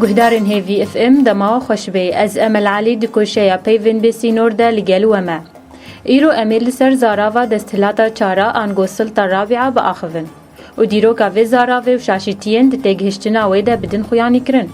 گهدارن هیوی اف ام دما خوش بی از امل علی دکوشیا پیوین بیسی نورده لگل وما ایرو امیل سر زاراوا دستلاتا چارا آنگو سلطا رابعه با آخوین و دیرو که زاراوه و شاشیتین ده تگهشتنا ویده بدن خویانی کرن.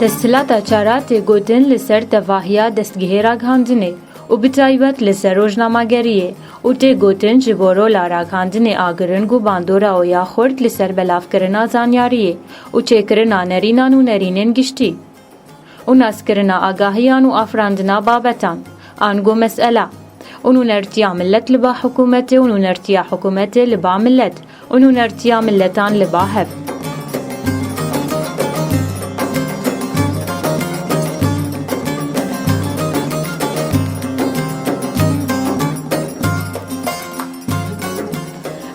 دستلاتا چارا تگودن لسر تواهیا دستگهیرا گاندنه و بتایبت لسر روزنامه‌گریه و تگودن جبورو لارا گاندنه آگرنگ و باندورا و یا خورد لسر بلاف کرنا زانیاریه و چکرنا نرینان و نرینن گشتی و ناس کرنا آگاهیان و افراندنا بابتان آنگو مسئله ونو نرتيا ملت لبا حكومته ونو نرتيا حكومته لبا ملت ونو نرتيا ملتان لبا هف.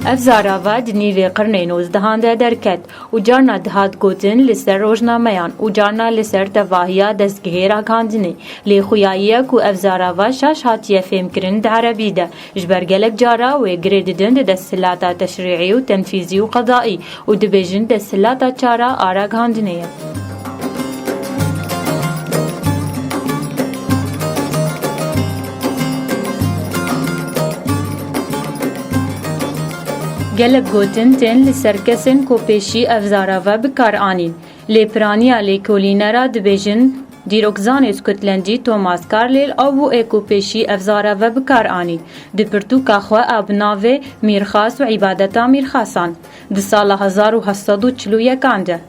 اف زاراوا دنیوی قرن 19 درکت و جارنا دهات گوتن لسر روزنامه‌یان و جارنا لسر تواهیا دستگهیرا گاندنی لی خویاییه کو اف زاراوا شاش هاتیه فهم کرن ده عربی ده جبرگلک جارا و گریددن ده دستلاتا تشریعی و تنفیزی و قضایی و دبیجن دستلاتا چارا آرا گاندنیه. گلک گوتن تن لسر کسن کو پیشی افزاراوا بکار آنین لی پرانیا لی کولینرا دبیجن دیروکزان اسکتلندی توماس کارلیل او اکو پیشی افزاراوا بکار آنین دی پرتو کاخوا ابناوه میرخاص و عبادتا میرخاصان دی سال 1841 کانده.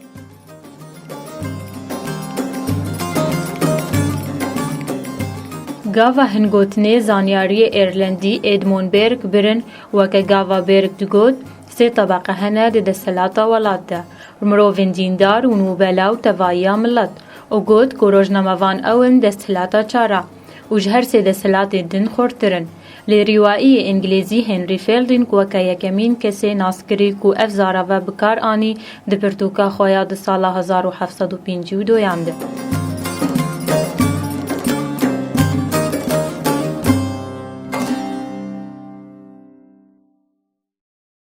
گاوا هنگوتنه زانیاری ایرلندی ادمون برگ برن وکه گاوا برگ دگود سه طبقه هنه ده دستلاتا ولاد ده مروفین دیندار و نوبلا و توایا ملت و گود که روزنامه‌وان اون دستلاتا چارا و جهر سه دستلات دن خورترن لریوایی انگلیزی هنری فیلدین که یکمین کسی ناسکری که افزارا و بکار آنی ده پرتوکا خویا ده سال 1752 یانده.